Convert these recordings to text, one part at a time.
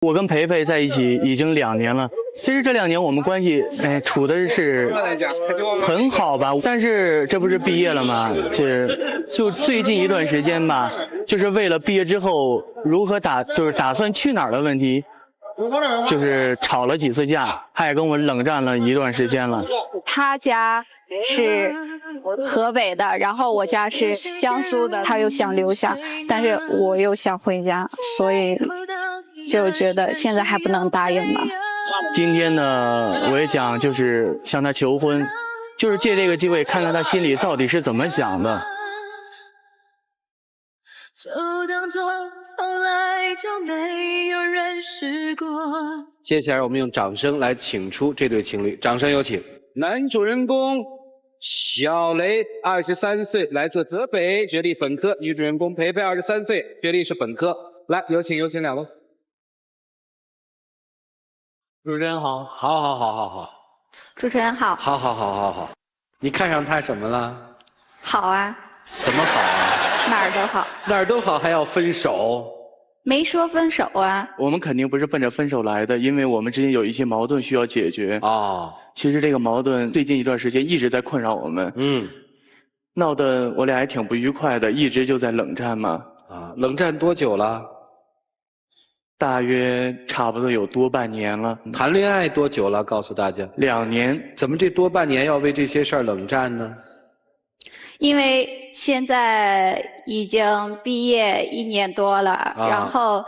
我跟培培在一起已经2年了，其实这2年我们关系处的是很好吧，但是这不是毕业了吗？就最近一段时间吧，就是为了毕业之后如何打算去哪儿的问题，就是吵了几次架，他也跟我冷战了一段时间了。他家是河北的，然后我家是江苏的，他又想留下，但是我又想回家，所以就觉得现在还不能答应吧。今天呢，我也想就是向他求婚，就是借这个机会看看他心里到底是怎么想的。就当作从来就没有认识过。接下来我们用掌声来请出这对情侣，掌声有请。男主人公小雷，23岁，来自河北，学历本科；女主人公培培，23岁，学历是本科。来，有请两位。主持人好，好。主持人好。好。你看上他什么了？好啊。怎么好啊？哪儿都好。哪儿都好，还要分手？没说分手啊。我们肯定不是奔着分手来的，因为我们之间有一些矛盾需要解决。哦，其实这个矛盾最近一段时间一直在困扰我们。闹得我俩还挺不愉快的，一直就在冷战嘛。啊，冷战多久了？大约差不多有多半年了。谈恋爱多久了？告诉大家。2年。怎么这多半年要为这些事儿冷战呢？因为现在已经毕业1年多了，然后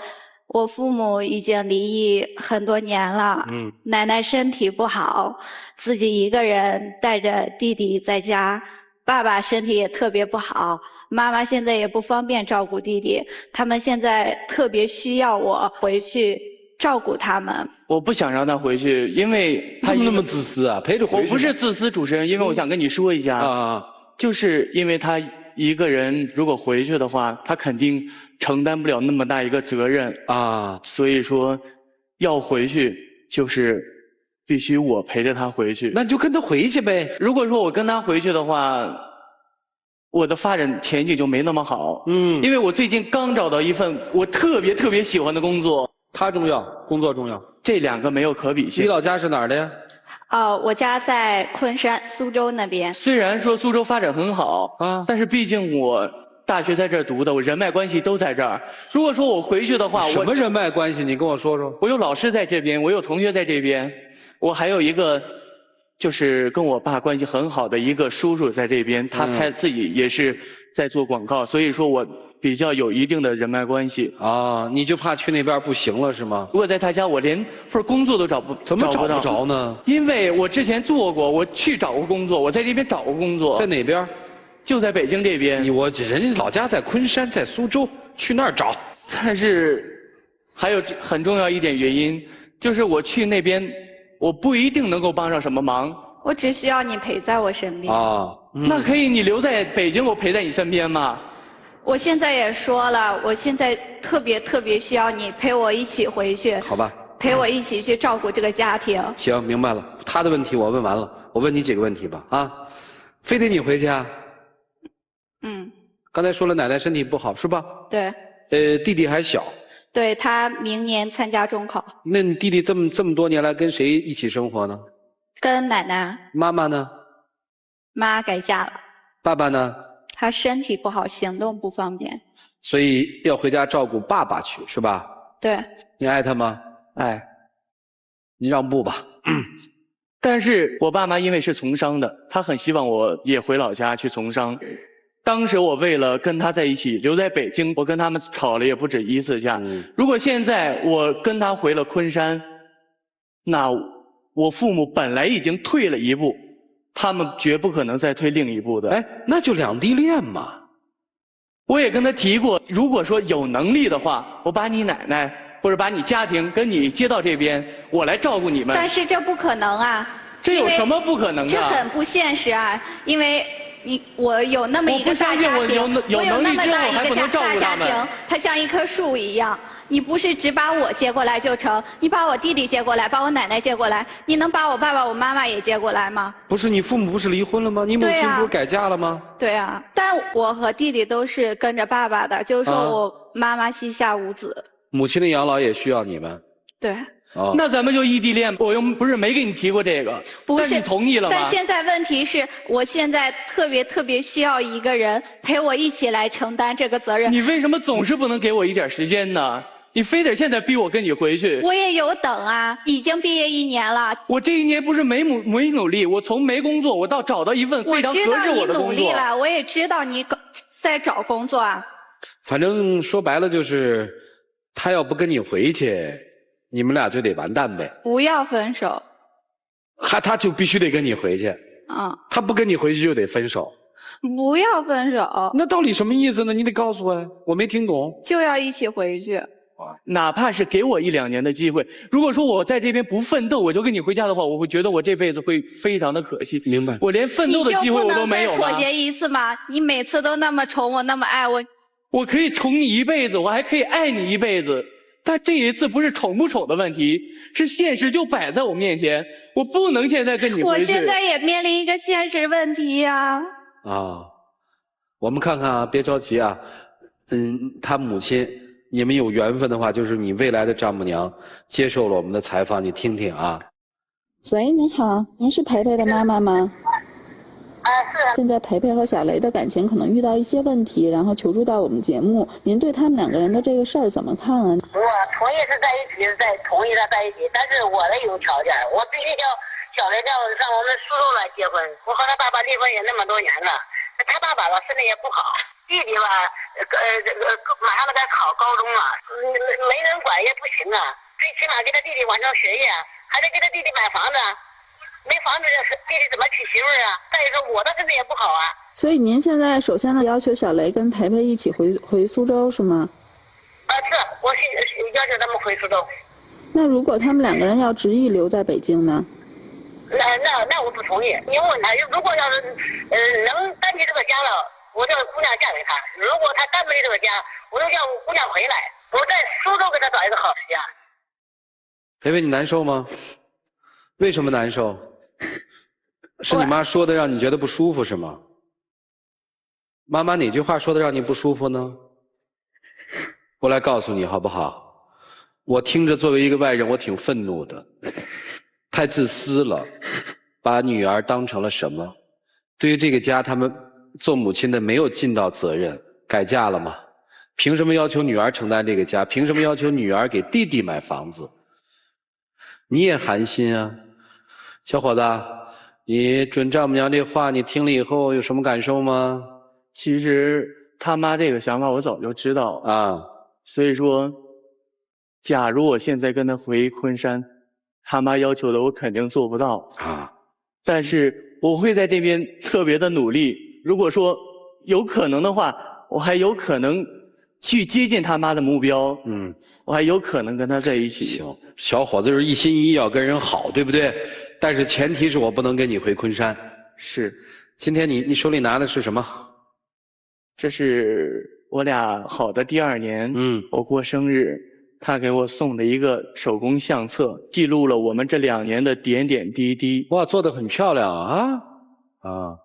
我父母已经离异很多年了，奶奶身体不好，自己一个人带着弟弟在家，爸爸身体也特别不好，妈妈现在也不方便照顾弟弟，他们现在特别需要我回去照顾他们。我不想让他回去，因为他怎么那么自私啊？陪着回去。我不是自私，主持人，因为我想跟你说一下就是因为他一个人如果回去的话，他肯定承担不了那么大一个责任所以说要回去就是必须我陪着他回去。那你就跟他回去呗。如果说我跟他回去的话，我的发展前景就没那么好。因为我最近刚找到一份我特别喜欢的工作。他重要，工作重要，这2个没有可比性。你老家是哪儿的呀？我家在昆山苏州那边。虽然说苏州发展很好但是毕竟我大学在这儿读的，我人脉关系都在这儿。如果说我回去的话，什么人脉关系？你跟我说说。我有老师在这边，我有同学在这边，我还有一个就是跟我爸关系很好的一个叔叔在这边，他自己也是在做广告，所以说我比较有一定的人脉关系。你就怕去那边不行了是吗？如果在他家，我连份工作都怎么找不着呢？因为我之前做过，我去找过工作，我在这边找过工作。在哪边？就在北京这边。人家老家在昆山，在苏州，去那儿找。但是还有很重要一点原因，就是我去那边，我不一定能够帮上什么忙。我只需要你陪在我身边。那可以，你留在北京，我陪在你身边吗？我现在也说了，我现在特别需要你陪我一起回去。好吧。陪我一起去照顾这个家庭。行，明白了。他的问题我问完了，我问你几个问题吧非得你回去啊？刚才说了奶奶身体不好是吧？对。弟弟还小。对，他明年参加中考。那你弟弟这么多年来跟谁一起生活呢？跟奶奶。妈妈呢？妈改嫁了。爸爸呢？他身体不好，行动不方便，所以要回家照顾爸爸去，是吧？对。你爱他吗？爱。你让步吧。但是我爸妈因为是从商的，他很希望我也回老家去从商。当时我为了跟他在一起，留在北京，我跟他们吵了也不止1次架。如果现在我跟他回了昆山，那我父母本来已经退了1步。他们绝不可能再退另一步的。那就两地恋嘛。我也跟他提过，如果说有能力的话，我把你奶奶或者把你家庭跟你接到这边，我来照顾你们。但是这不可能啊！这有什么不可能的？这很不现实啊！因为我有那么一个大家庭，我有能力之后还不能照顾他们。它像一棵树一样。你不是只把我接过来就成，你把我弟弟接过来，把我奶奶接过来，你能把我爸爸、我妈妈也接过来吗？不是，你父母不是离婚了吗？你母亲不是改嫁了吗？对啊，但我和弟弟都是跟着爸爸的，就是说我妈妈膝下无子。母亲的养老也需要你们。对。哦，那咱们就异地恋，我又不是没给你提过这个，不是但你同意了吗？但现在问题是我现在特别需要一个人陪我一起来承担这个责任。你为什么总是不能给我一点时间呢？你非得现在逼我跟你回去？我也有等啊，已经毕业1年了。我这1年不是没努力，我从没工作，我到找到一份非常合适我的工作。我知道你努力了，我也知道你在找工作啊。反正说白了就是，他要不跟你回去。你们俩就得完蛋呗！不要分手，他就必须得跟你回去。他不跟你回去就得分手。不要分手。那到底什么意思呢？你得告诉我呀，我没听懂。就要一起回去。哪怕是给我1、2年的机会，如果说我在这边不奋斗，我就跟你回家的话，我会觉得我这辈子会非常的可惜。明白。我连奋斗的机会我都没有吗？你就不能再妥协一次吗？你每次都那么宠我，那么爱我。我可以宠你一辈子，我还可以爱你一辈子。但这一次不是宠不宠的问题，是现实就摆在我面前，我不能现在跟你回去。我现在也面临一个现实问题呀。我们看看啊，别着急啊。他母亲，你们有缘分的话，就是你未来的丈母娘接受了我们的采访，你听听啊。喂，您好，您是培培的妈妈吗？是。现在培培和小雷的感情可能遇到一些问题，然后求助到我们节目，您对他们2个人的这个事儿怎么看啊？我同意是在一起，同意他在一起，但是我的有条件，我必须叫小雷上我们苏州来结婚。我和他爸爸离婚也那么多年了，他爸爸身体也不好，弟弟吧，马上都该考高中了，没人管也不行啊，最起码给他弟弟完成学业，还得给他弟弟买房子。没房子，弟弟怎么娶媳妇啊？再一个，我的身体也不好啊。所以您现在首先呢，要求小雷跟培培一起回苏州是吗？是，我要求他们回苏州。那如果他们2个人要执意留在北京呢？那我不同意。你问他，如果要是能担起这个家了，我叫姑娘嫁给他；如果他担不起这个家，我就叫姑娘回来，我在苏州给他找一个好的家。培培，你难受吗？为什么难受？是你妈说的让你觉得不舒服是吗？妈妈哪句话说的让你不舒服呢？我来告诉你好不好？我听着作为一个外人我挺愤怒的，太自私了，把女儿当成了什么？对于这个家他们做母亲的没有尽到责任，改嫁了吗？凭什么要求女儿承担这个家？凭什么要求女儿给弟弟买房子？你也寒心啊，小伙子，你准丈母娘这话你听了以后有什么感受吗？其实他妈这个想法我早就知道啊，所以说，假如我现在跟他回昆山，他妈要求的我肯定做不到啊。但是我会在这边特别的努力，如果说有可能的话，我还有可能去接近他妈的目标，我还有可能跟他在一起。行，小伙子就是一心一意要跟人好，对不对？但是前提是我不能跟你回昆山。是。今天你手里拿的是什么？这是我俩好的第2年，我过生日，他给我送的一个手工相册，记录了我们这2年的点点滴滴。哇，做得很漂亮啊！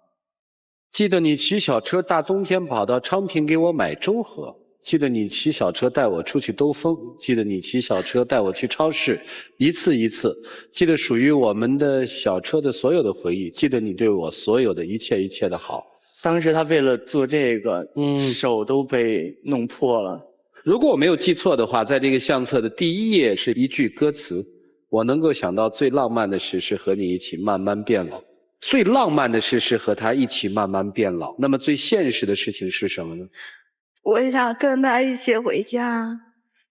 记得你骑小车大冬天跑到昌平给我买粥喝，记得你骑小车带我出去兜风，记得你骑小车带我去超市，一次一次，记得属于我们的小车的所有的回忆，记得你对我所有的一切一切的好。当时他为了做这个，手都被弄破了。如果我没有记错的话，在这个相册的第1页是一句歌词，我能够想到最浪漫的事是和你一起慢慢变老。最浪漫的事是和他一起慢慢变老，那么最现实的事情是什么呢？我想跟他一起回家。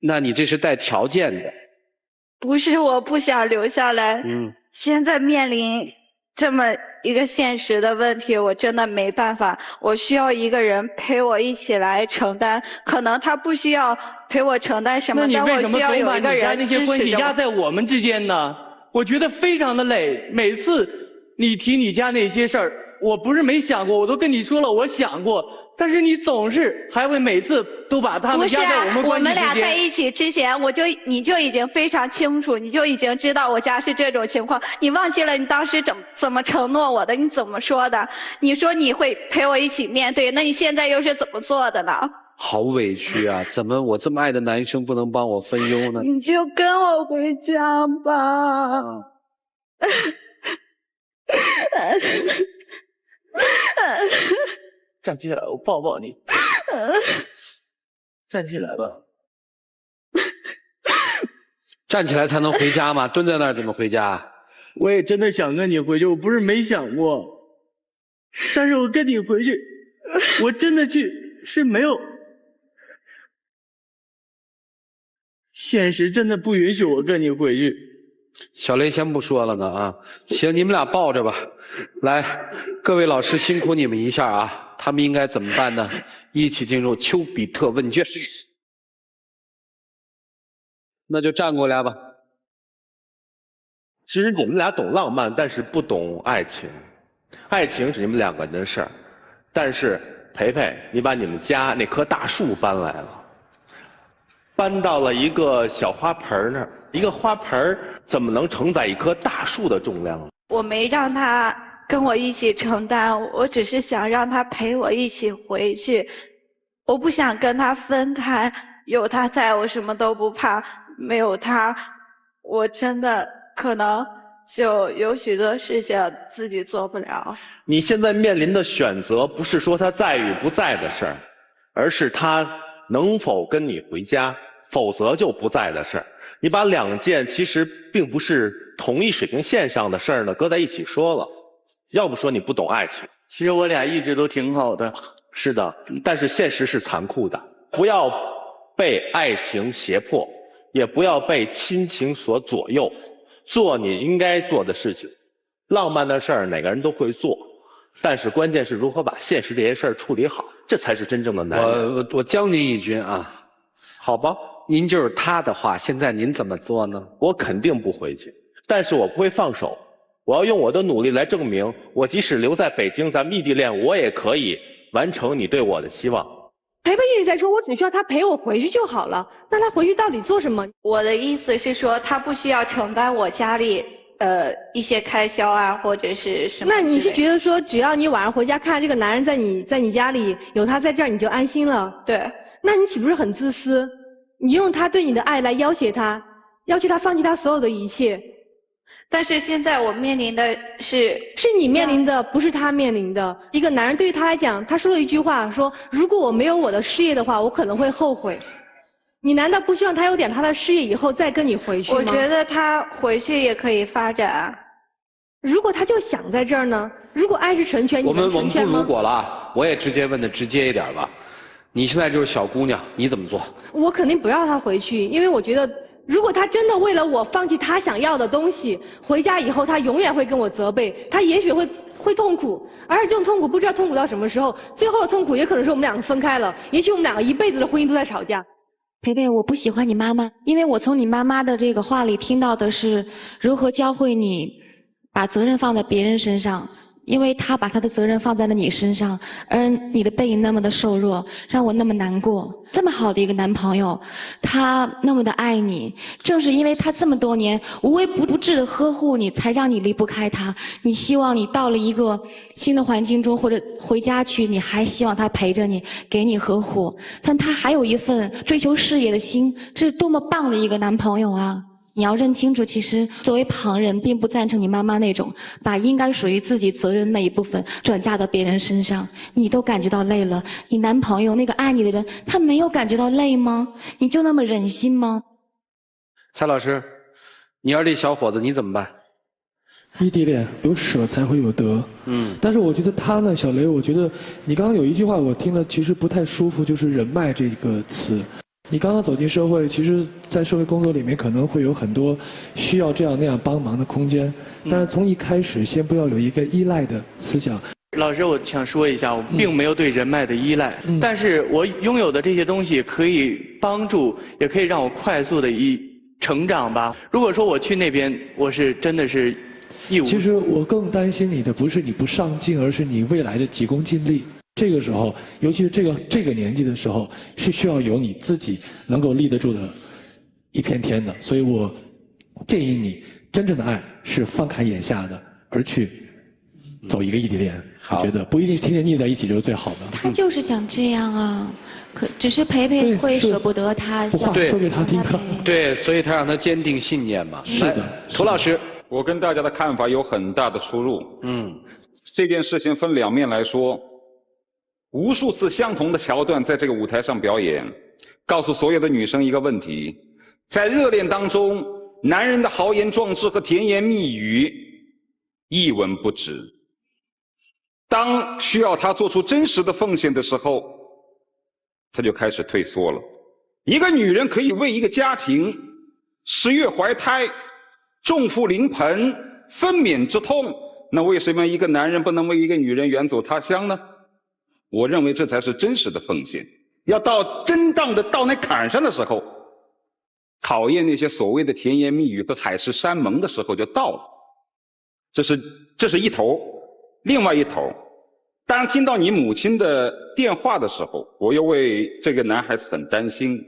那你这是带条件的。不是我不想留下来，现在面临这么一个现实的问题，我真的没办法，我需要一个人陪我一起来承担，可能他不需要陪我承担什么，但我需要有一个人支持着我。那你为什么总把你家那些关系压在我们之间呢？我觉得非常的累，每次你提你家那些事儿，我不是没想过，我都跟你说了，我想过，但是你总是还会每次都把他们压在我们关系之间。不是啊，我们俩在一起之前，你就已经非常清楚，你就已经知道我家是这种情况，你忘记了你当时怎么承诺我的？你怎么说的？你说你会陪我一起面对，那你现在又是怎么做的呢？好委屈啊！怎么我这么爱的男生不能帮我分忧呢？你就跟我回家吧。站起来，我抱抱你。站起来吧。站起来才能回家吗？蹲在那儿怎么回家？我也真的想跟你回去，我不是没想过，但是我跟你回去，我真的去是没有。现实真的不允许我跟你回去。小雷先不说了呢啊，行，你们俩抱着吧。来，各位老师辛苦你们一下啊，他们应该怎么办呢？一起进入丘比特问卷。那就站过来吧。其实你们俩懂浪漫，但是不懂爱情。爱情是你们两个人的事儿，但是培培，你把你们家那棵大树搬来了。搬到了一个小花盆那儿，一个花盆怎么能承载一棵大树的重量？我没让他跟我一起承担，我只是想让他陪我一起回去。我不想跟他分开，有他在我什么都不怕，没有他，我真的可能就有许多事情自己做不了。你现在面临的选择不是说他在与不在的事儿，而是他能否跟你回家，否则就不在的事儿。你把两件其实并不是同一水平线上的事儿呢搁在一起说了，要不说你不懂爱情。其实我俩一直都挺好的。是的，但是现实是残酷的，不要被爱情胁迫，也不要被亲情所左右，做你应该做的事情。浪漫的事儿哪个人都会做，但是关键是如何把现实这些事儿处理好，这才是真正的男人。我将您一军啊，好吧，您就是他的话，现在您怎么做呢？我肯定不回去，但是我不会放手，我要用我的努力来证明，我即使留在北京，咱们异地恋，我也可以完成你对我的期望。培培一直在说，我只需要他陪我回去就好了。那他回去到底做什么？我的意思是说，他不需要承担我家里一些开销啊，或者是什么。那你是觉得说，只要你晚上回家看到这个男人在你家里有他在这儿，你就安心了？对。那你岂不是很自私？你用他对你的爱来要挟他，要求他放弃他所有的一切。但是现在我面临的是你面临的，不是他面临的。一个男人对于他来讲，他说了一句话，说如果我没有我的事业的话，我可能会后悔。你难道不希望他有点他的事业以后再跟你回去吗？我觉得他回去也可以发展。如果他就想在这儿呢？如果爱是成全，你能成全吗？我们不如果了啊，我也直接问的直接一点吧。你现在就是小姑娘，你怎么做？我肯定不要他回去，因为我觉得，如果他真的为了我放弃他想要的东西，回家以后他永远会跟我责备，他也许会痛苦，而且这种痛苦不知道痛苦到什么时候，最后的痛苦也可能是我们两个分开了，也许我们两个一辈子的婚姻都在吵架。培培，我不喜欢你妈妈，因为我从你妈妈的这个话里听到的是如何教会你把责任放在别人身上。因为他把他的责任放在了你身上，而你的背影那么的瘦弱，让我那么难过。这么好的一个男朋友，他那么的爱你，正是因为他这么多年无微不至的呵护你，才让你离不开他。你希望你到了一个新的环境中，或者回家去，你还希望他陪着你，给你呵护。但他还有一份追求事业的心，这是多么棒的一个男朋友啊！你要认清楚，其实作为旁人并不赞成你妈妈那种把应该属于自己责任那一部分转嫁到别人身上。你都感觉到累了，你男朋友那个爱你的人，他没有感觉到累吗？你就那么忍心吗？蔡老师，你要这小伙子你怎么办？异地恋有舍才会有得。但是我觉得他呢，小雷，我觉得你刚刚有一句话我听了其实不太舒服，就是人脉这个词。你刚刚走进社会，其实在社会工作里面可能会有很多需要这样那样帮忙的空间，但是从一开始先不要有一个依赖的思想。老师，我想说一下，我并没有对人脉的依赖，但是我拥有的这些东西可以帮助，也可以让我快速的成长吧。如果说我去那边，我是真的是义无。其实我更担心你的不是你不上进，而是你未来的急功近利。这个时候，尤其是这个年纪的时候，是需要有你自己能够立得住的一片天的。所以我建议你，真正的爱是放开眼下的，而去走一个异地恋。我觉得不一定天天腻在一起就是最好的。他就是想这样啊，只是培培会舍不得他，想说给他听的。对，所以他让他坚定信念嘛。是的，涂老师，我跟大家的看法有很大的出入。这件事情分两面来说，无数次相同的桥段在这个舞台上表演，告诉所有的女生一个问题：在热恋当中，男人的豪言壮志和甜言蜜语一文不值。当需要他做出真实的奉献的时候，他就开始退缩了。一个女人可以为一个家庭10月怀胎、重负临盆、分娩之痛，那为什么一个男人不能为一个女人远走他乡呢？我认为这才是真实的奉献。要到真当的到那坎上的时候，考验那些所谓的甜言蜜语和海誓山盟的时候就到了。这是一头。另外一头，当听到你母亲的电话的时候，我又为这个男孩子很担心，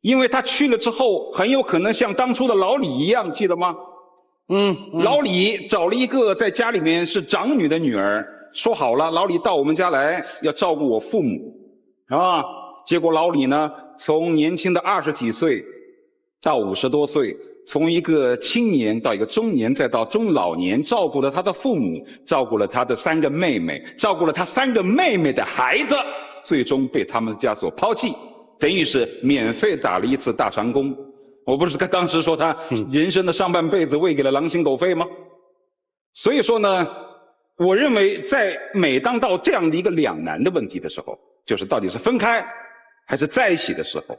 因为他去了之后，很有可能像当初的老李一样，记得吗？老李找了一个在家里面是长女的女儿，说好了，老李到我们家来要照顾我父母，啊，结果老李呢，从年轻的20几岁到50多岁。从一个青年到一个中年，再到中老年，照顾了他的父母，照顾了他的3个妹妹，照顾了他3个妹妹的孩子，最终被他们家所抛弃，等于是免费打了一次大长工。我不是当时说他人生的上半辈子喂给了狼心狗肺吗？所以说呢，我认为在每当到这样的一个两难的问题的时候，就是到底是分开还是在一起的时候，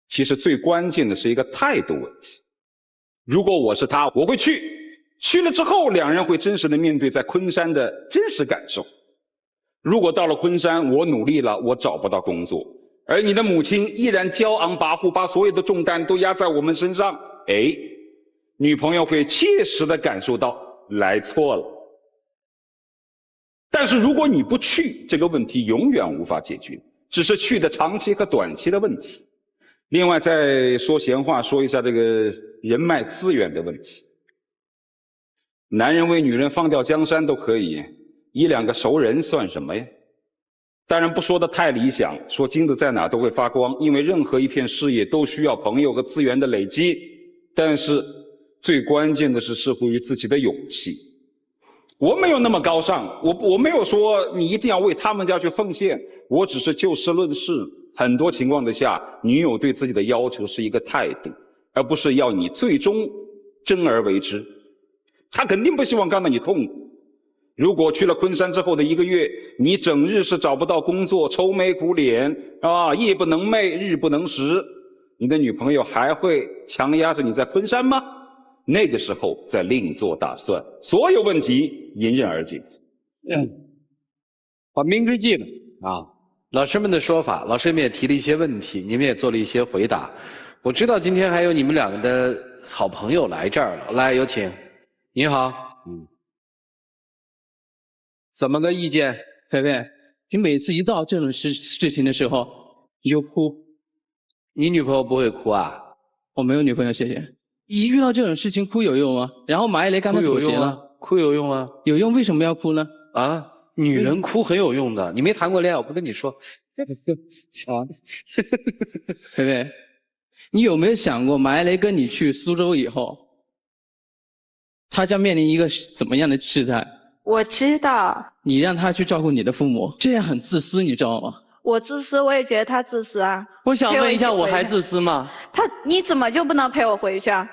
其实最关键的是一个态度问题。如果我是他，我会去了之后，两人会真实的面对在昆山的真实感受。如果到了昆山，我努力了，我找不到工作，而你的母亲依然骄昂跋扈，把所有的重担都压在我们身上，女朋友会切实的感受到来错了。但是如果你不去，这个问题永远无法解决，只是去的长期和短期的问题。另外再说闲话，说一下这个人脉资源的问题。男人为女人放掉江山都可以，1、2个熟人算什么呀？当然不说的太理想，说金子在哪都会发光，因为任何一片事业都需要朋友和资源的累积。但是最关键的是视乎于自己的勇气。我没有那么高尚，我没有说你一定要为他们家去奉献，我只是就事论事。很多情况之下，女友对自己的要求是一个态度，而不是要你最终真而为之。她肯定不希望看到你痛苦。如果去了昆山之后的1个月，你整日是找不到工作，愁眉苦脸啊，夜不能寐，日不能食，你的女朋友还会强压着你在昆山吗？那个时候再另做打算，所有问题迎刃而解。把名字记了啊。老师们的说法，老师们也提了一些问题，你们也做了一些回答。我知道今天还有你们2个的好朋友来这儿了，来有请。你好，怎么个意见？培培，你每次一到这种事情的时候，你就哭。你女朋友不会哭啊？我没有女朋友，谢谢。一遇到这种事情哭有用吗？然后马伊琍刚才妥协了，哭有用啊？有用，为什么要哭呢？啊？女人哭很有用的，你没谈过恋爱，我不跟你说。啊，培培，你有没有想过，马伊琍跟你去苏州以后，她将面临一个怎么样的事态？我知道。你让她去照顾你的父母，这样很自私，你知道吗？我自私，我也觉得他自私啊。我想问一下，我还自私吗？你怎么就不能陪我回去啊？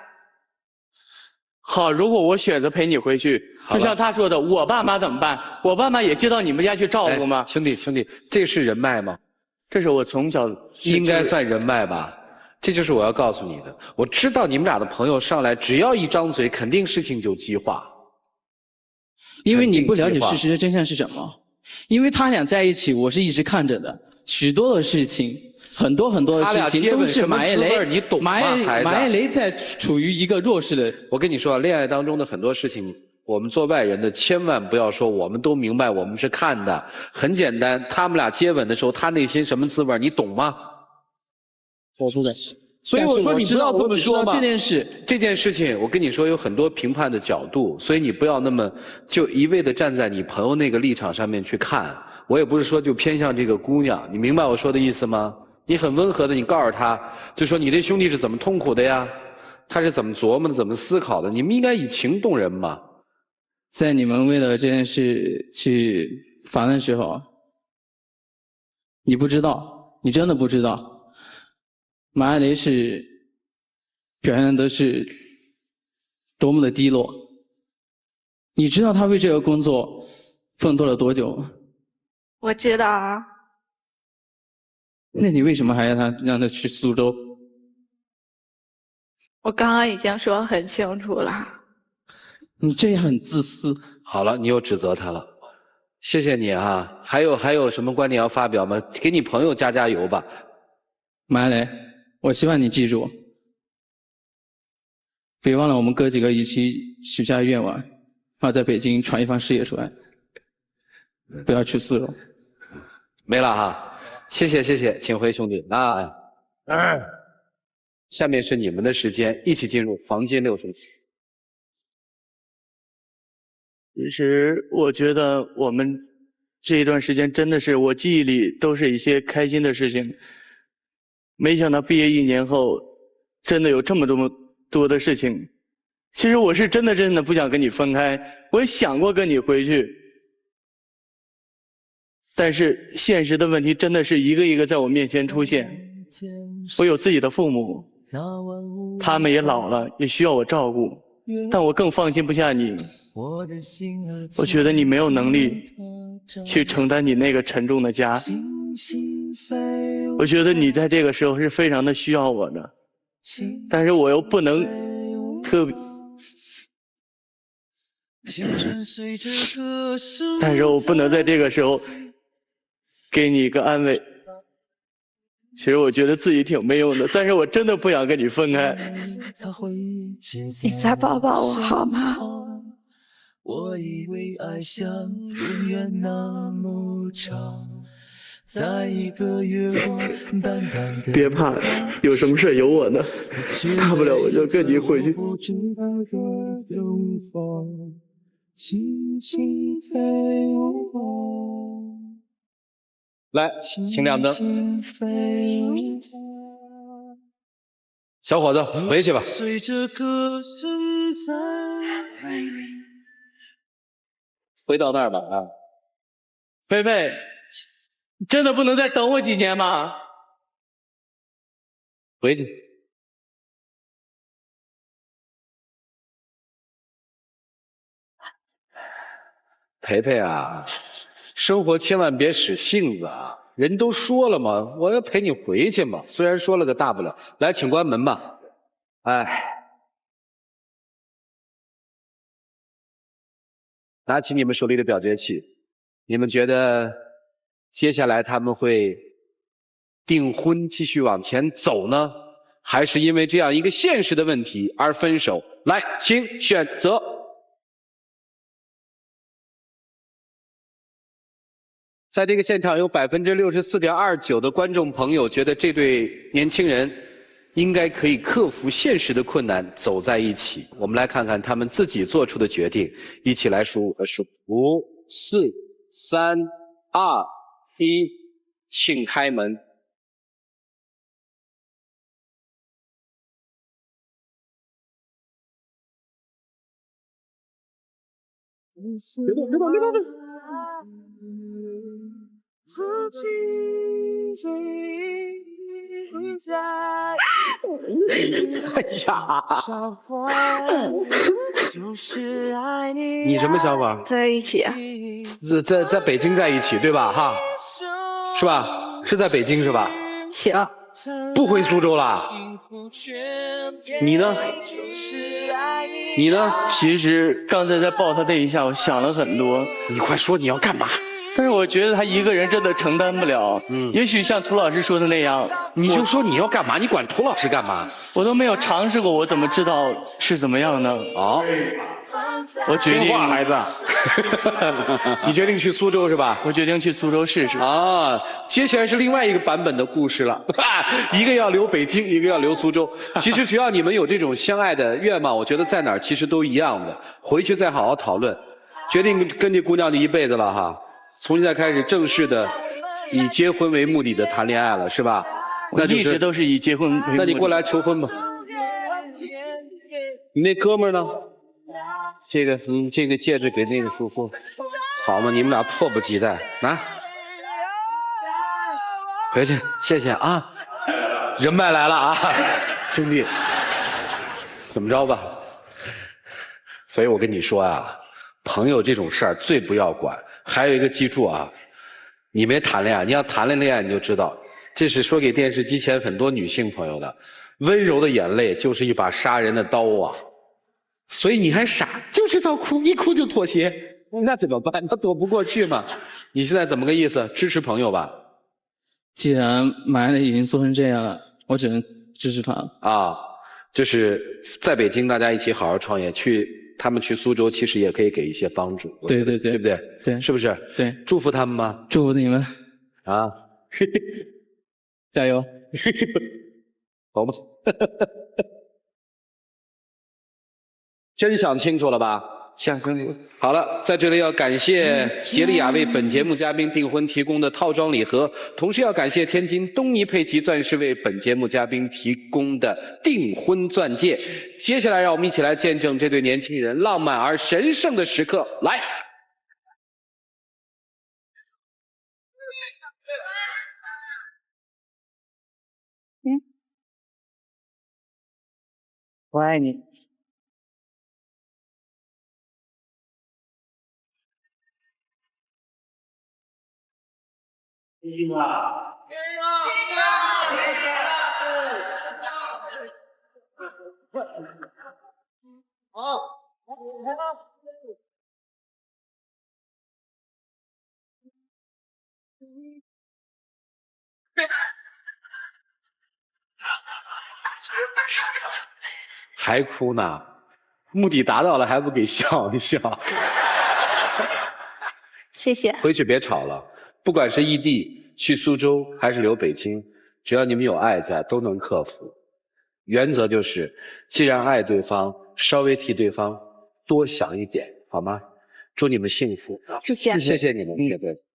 好，如果我选择陪你回去，就像他说的，我爸妈怎么办？我爸妈也接到你们家去照顾吗？兄弟，这是人脉吗？这是我从小应该算人脉吧？这就是我要告诉你的。我知道你们俩的朋友上来，只要一张嘴，肯定事情就激化。因为你不了解事实的真相是什么。因为他俩在一起，我是一直看着的，许多的事情，很多的事情都是马伊琍，你懂吗？马伊琍在处于一个弱势的。我跟你说，恋爱当中的很多事情，我们做外人的千万不要说我们都明白，我们是看的。很简单，他们俩接吻的时候，他内心什么滋味，你懂吗？我不懂。所以我说你不要这么说嘛。这件事情，我跟你说有很多评判的角度，所以你不要那么就一味的站在你朋友那个立场上面去看。我也不是说就偏向这个姑娘，你明白我说的意思吗？你很温和的，你告诉她，就说你这兄弟是怎么痛苦的呀？他是怎么琢磨的，怎么思考的？你们应该以情动人嘛。在你们为了这件事去访问的时候，你不知道，你真的不知道，马爱雷是表现的是多么的低落。你知道他为这个工作奋斗了多久吗？我知道啊。那你为什么还让他去苏州？我刚刚已经说很清楚了。你这样很自私。好了，你又指责他了，谢谢你啊。还有什么观点要发表吗？给你朋友加油吧。马爱雷，我希望你记住，别忘了我们哥几个一起许下愿望，要在北京闯一番事业出来，不要去苏州。没了哈，谢谢，请回兄弟。下面是你们的时间，一起进入黄金60题。其实我觉得我们这一段时间真的是我记忆里都是一些开心的事情，没想到毕业1年后，真的有这么多的事情。其实我是真的不想跟你分开，我也想过跟你回去，但是现实的问题真的是一个一个在我面前出现。我有自己的父母，他们也老了，也需要我照顾，但我更放心不下你。我觉得你没有能力去承担你那个沉重的家，我觉得你在这个时候是非常的需要我的，但是我又不能但是我不能在这个时候给你一个安慰。其实我觉得自己挺没用的，但是我真的不想跟你分开。你再抱抱我好吗？我以为爱像永远那么长，在1个月后淡淡的。别怕，有什么事有我呢，大不了我就跟你回去。来，请亮灯。小伙子，回去吧。回到那儿吧啊！菲菲，你真的不能再等我几年吗？回去。培培啊，生活千万别使性子啊！人都说了嘛，我要陪你回去嘛。虽然说了个大不了，来，请关门吧。哎，拿起你们手里的表决器，你们觉得接下来他们会订婚继续往前走呢，还是因为这样一个现实的问题而分手？来，请选择。在这个现场有64.29%的观众朋友觉得这对年轻人应该可以克服现实的困难走在一起。我们来看看他们自己做出的决定，一起来数5、4、3、2、1，请开门。别动！哎呀！你什么想法？在一起。在北京在一起对吧？哈，是吧？是在北京是吧？行。不回苏州了？你呢？你呢？其实刚才在抱他那一下，我想了很多。你快说你要干嘛？但是我觉得他一个人真的承担不了。也许像涂老师说的那样，你就说你要干嘛，你管涂老师干嘛？我都没有尝试过，我怎么知道是怎么样呢？好，我决定，听话孩子，你决定去苏州是吧？我决定去苏州试试。啊，接下来是另外一个版本的故事了，一个要留北京，一个要留苏州。其实只要你们有这种相爱的愿望，我觉得在哪儿其实都一样的。回去再好好讨论，决定跟这姑娘就一辈子了哈。从现在开始正式的以结婚为目的的谈恋爱了，是吧？那一直都是以结婚为目的。那你过来求婚吧。你那哥们儿呢？这个戒指给那个叔父。好嘛，你们俩迫不及待，拿回去，谢谢啊。人脉来了啊，兄弟，怎么着吧？所以我跟你说啊，朋友这种事儿最不要管。还有一个记住啊，你没谈恋爱，你要谈了恋爱你就知道，这是说给电视机前很多女性朋友的。温柔的眼泪就是一把杀人的刀啊！所以你还傻，就知道哭，一哭就妥协，那怎么办？那躲不过去嘛。你现在怎么个意思？支持朋友吧？既然马爱磊已经做成这样了，我只能支持他了。啊，就是在北京大家一起好好创业，他们去苏州其实也可以给一些帮助。对对对，对不对？对，是不是？对，祝福他们吗？祝福你们啊！加油！好吗？真想清楚了吧？想清楚。好了，在这里要感谢杰利亚为本节目嘉宾订婚提供的套装礼盒，同时要感谢天津东尼佩奇钻石为本节目嘉宾提供的订婚钻戒。接下来，让我们一起来见证这对年轻人浪漫而神圣的时刻。来。我爱你。还哭呢？目的达到了还不给笑一笑？谢谢。回去别吵了，不管是异地去苏州还是留北京，只要你们有爱在，都能克服。原则就是，既然爱对方，稍微替对方多想一点，好吗？祝你们幸福。谢谢。谢谢你们，谢谢。